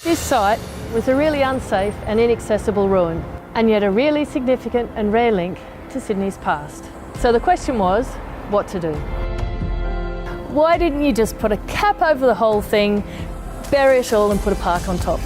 This site was a really unsafe and inaccessible ruin, and yet a really significant and rare link to Sydney's past. So the question was, what to do? Why didn't you just put a cap over the whole thing, bury it all and put a park on top?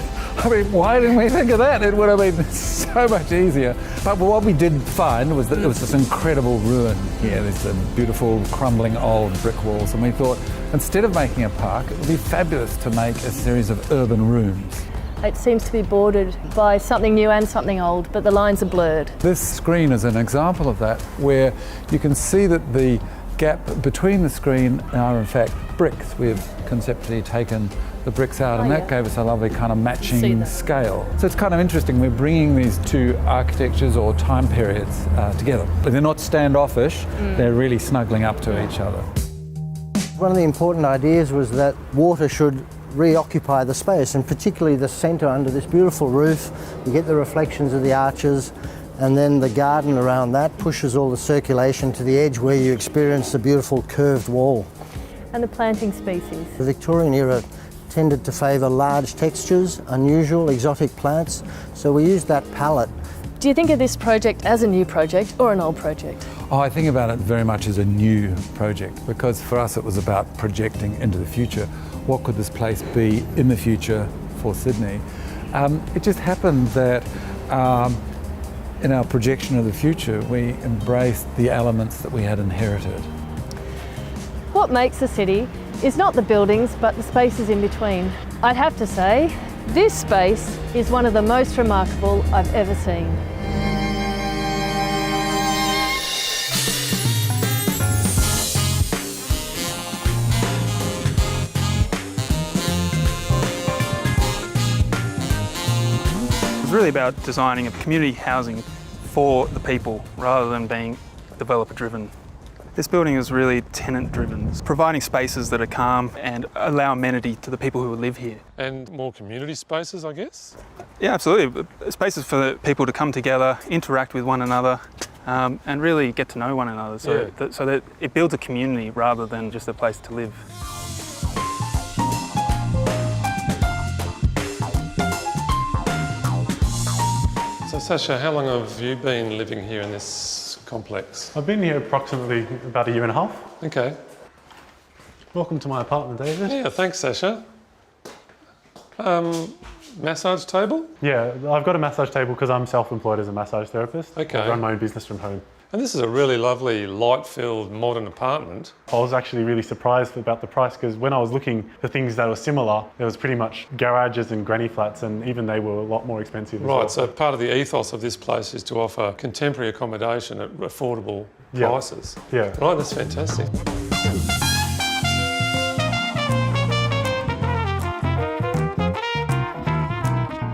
I mean, why didn't we think of that? It would have been so much easier. But what we did find was that there was this incredible ruin here. There's some beautiful crumbling old brick walls, and we thought instead of making a park, it would be fabulous to make a series of urban rooms. It seems to be bordered by something new and something old, but the lines are blurred. This screen is an example of that, where you can see that the gap between the screen are in fact bricks. We've conceptually taken the bricks out, and that gave us a lovely kind of matching scale. So it's kind of interesting, we're bringing these two architectures or time periods together. But they're not standoffish, they're really snuggling up to each other. One of the important ideas was that water should reoccupy the space, and particularly the centre under this beautiful roof. You get the reflections of the arches, and then the garden around that pushes all the circulation to the edge where you experience the beautiful curved wall. And the planting species. The Victorian era tended to favour large textures, unusual, exotic plants, so we used that palette. Do you think of this project as a new project or an old project? Oh, I think about it very much as a new project, because for us it was about projecting into the future. What could this place be in the future for Sydney? It just happened that in our projection of the future, we embraced the elements that we had inherited. What makes a city is not the buildings, but the spaces in between. I'd have to say, this space is one of the most remarkable I've ever seen. It's really about designing a community housing for the people rather than being developer driven. This building is really tenant driven, providing spaces that are calm and allow amenity to the people who live here. And more community spaces, I guess? Yeah, absolutely. Spaces for people to come together, interact with one another, and really get to know one another so that it builds a community rather than just a place to live. So Sasha, how long have you been living here in this complex? I've been here approximately about a year and a half. Okay. Welcome to my apartment, David. Yeah, thanks Sasha. Massage table? Yeah, I've got a massage table because I'm self-employed as a massage therapist. Okay. I run my own business from home. And this is a really lovely, light-filled, modern apartment. I was actually really surprised about the price because when I was looking for things that were similar, there was pretty much garages and granny flats, and even they were a lot more expensive as well. Right, so part of the ethos of this place is to offer contemporary accommodation at affordable prices. Yeah. Right, that's fantastic.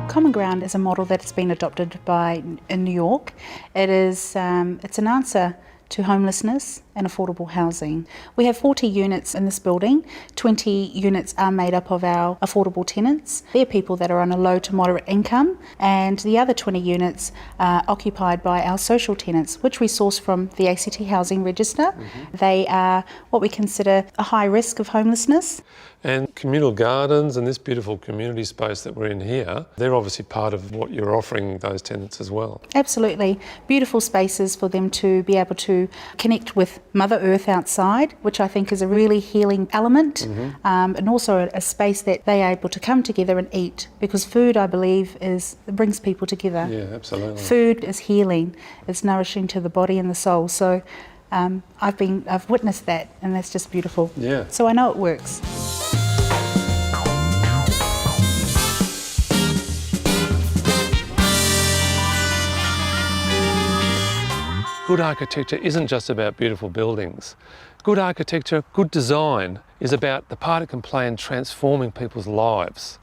Common Ground is a model that's been adopted in New York. It's an answer to homelessness and affordable housing. We have 40 units in this building. 20 units are made up of our affordable tenants. They're people that are on a low to moderate income, and the other 20 units are occupied by our social tenants, which we source from the ACT Housing Register. They are what we consider a high risk of homelessness. And communal gardens and this beautiful community space that we're in here, they're obviously part of what you're offering those tenants as well. Absolutely. Beautiful spaces for them to be able to connect with Mother Earth outside, which I think is a really healing element, and also a space that they are able to come together and eat, because food, I believe, brings people together. Yeah, absolutely. Food is healing, it's nourishing to the body and the soul. So I've witnessed that, and that's just beautiful. Yeah. So I know it works. Good architecture isn't just about beautiful buildings. Good architecture, good design is about the part it can play in transforming people's lives.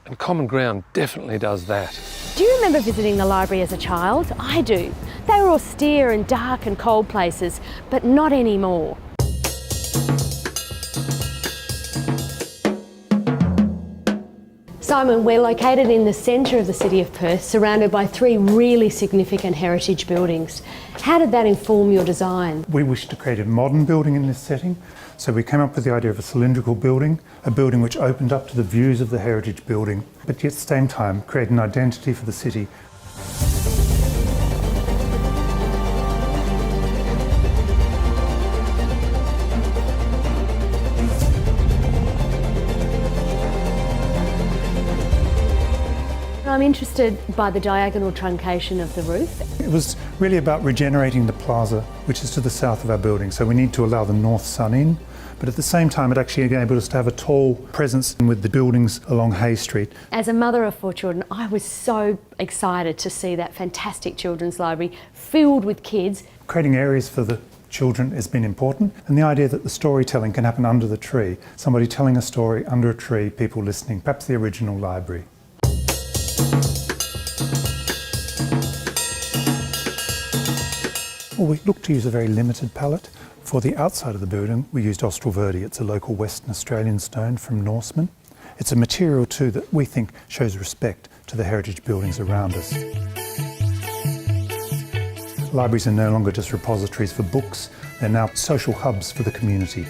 And Common Ground definitely does that. Do you remember visiting the library as a child? I do. They were austere and dark and cold places, but not anymore. Simon, we're located in the centre of the city of Perth, surrounded by 3 really significant heritage buildings. How did that inform your design? We wished to create a modern building in this setting, so we came up with the idea of a cylindrical building, a building which opened up to the views of the heritage building, but yet at the same time create an identity for the city. I'm interested by the diagonal truncation of the roof. It was really about regenerating the plaza, which is to the south of our building, so we need to allow the north sun in, but at the same time it actually enabled us to have a tall presence with the buildings along Hay Street. As a mother of 4 children, I was so excited to see that fantastic children's library filled with kids. Creating areas for the children has been important, and the idea that the storytelling can happen under the tree, somebody telling a story under a tree, people listening, perhaps the original library. Well, we looked to use a very limited palette. For the outside of the building, we used Austral Verde. It's a local Western Australian stone from Norseman. It's a material too that we think shows respect to the heritage buildings around us. Libraries are no longer just repositories for books, they're now social hubs for the community.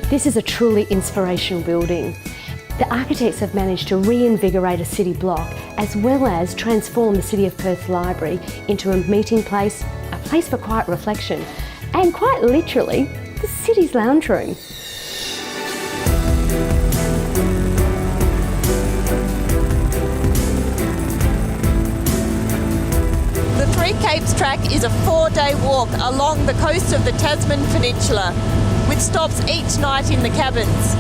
This is a truly inspirational building. The architects have managed to reinvigorate a city block as well as transform the City of Perth Library into a meeting place, a place for quiet reflection, and quite literally, the city's lounge room. The Three Capes track is a 4-day walk along the coast of the Tasman Peninsula, with stops each night in the cabins.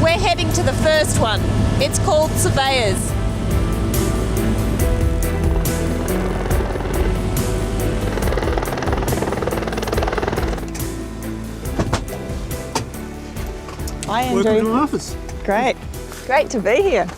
We're heading to the first one. It's called Surveyors. Hi Andrew. Welcome to my office. Great to be here.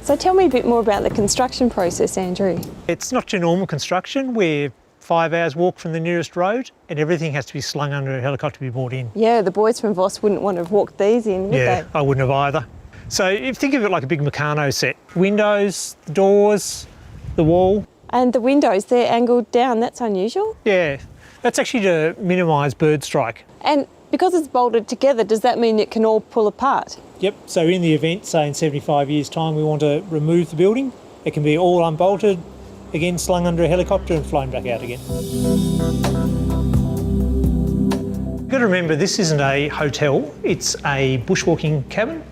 So tell me a bit more about the construction process, Andrew. It's not your normal construction. We're 5 hours walk from the nearest road and everything has to be slung under a helicopter to be brought in. Yeah, the boys from Voss wouldn't want to have walked these in, would Yeah, they? I wouldn't have either. So if you think of it like a big Meccano set. Windows, the doors, the wall. And the windows, they're angled down. That's unusual. Yeah, that's actually to minimise bird strike. And because it's bolted together, does that mean it can all pull apart? Yep, so in the event, say in 75 years' time, we want to remove the building, it can be all unbolted, again slung under a helicopter and flown back out again. You've got to remember, this isn't a hotel, it's a bushwalking cabin.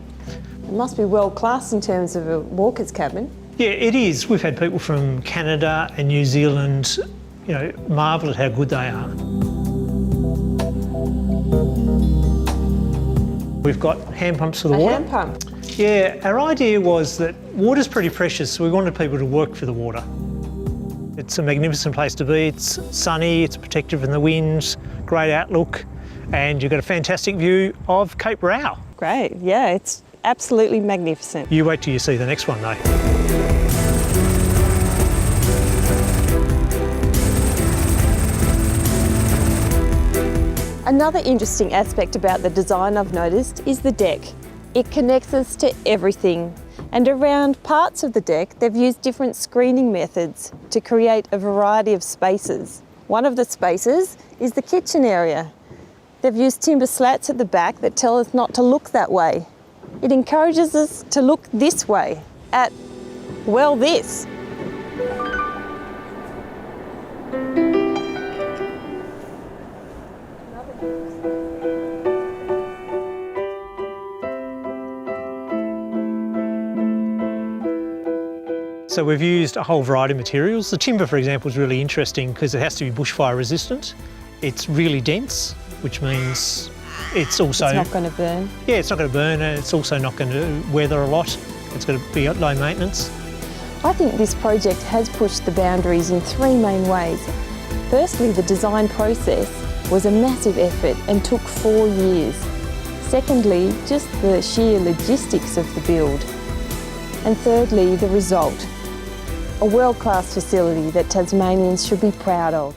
It must be world class in terms of a walker's cabin. Yeah, it is. We've had people from Canada and New Zealand, marvel at how good they are. We've got hand pumps for the water. Hand pump? Yeah, our idea was that water's pretty precious, so we wanted people to work for the water. It's a magnificent place to be. It's sunny, it's protected from the winds, great outlook, and you've got a fantastic view of Cape Row. Great, yeah, it's absolutely magnificent. You wait till you see the next one though. Another interesting aspect about the design I've noticed is the deck. It connects us to everything. And around parts of the deck, they've used different screening methods to create a variety of spaces. One of the spaces is the kitchen area. They've used timber slats at the back that tell us not to look that way. It encourages us to look this way, at, well, this. So we've used a whole variety of materials. The timber, for example, is really interesting because it has to be bushfire resistant. It's really dense, which means it's also... It's not going to burn. Yeah, it's not going to burn and it's also not going to weather a lot. It's going to be at low maintenance. I think this project has pushed the boundaries in 3 main ways. Firstly, the design process was a massive effort and took 4 years. Secondly, just the sheer logistics of the build. And thirdly, the result. A world-class facility that Tasmanians should be proud of.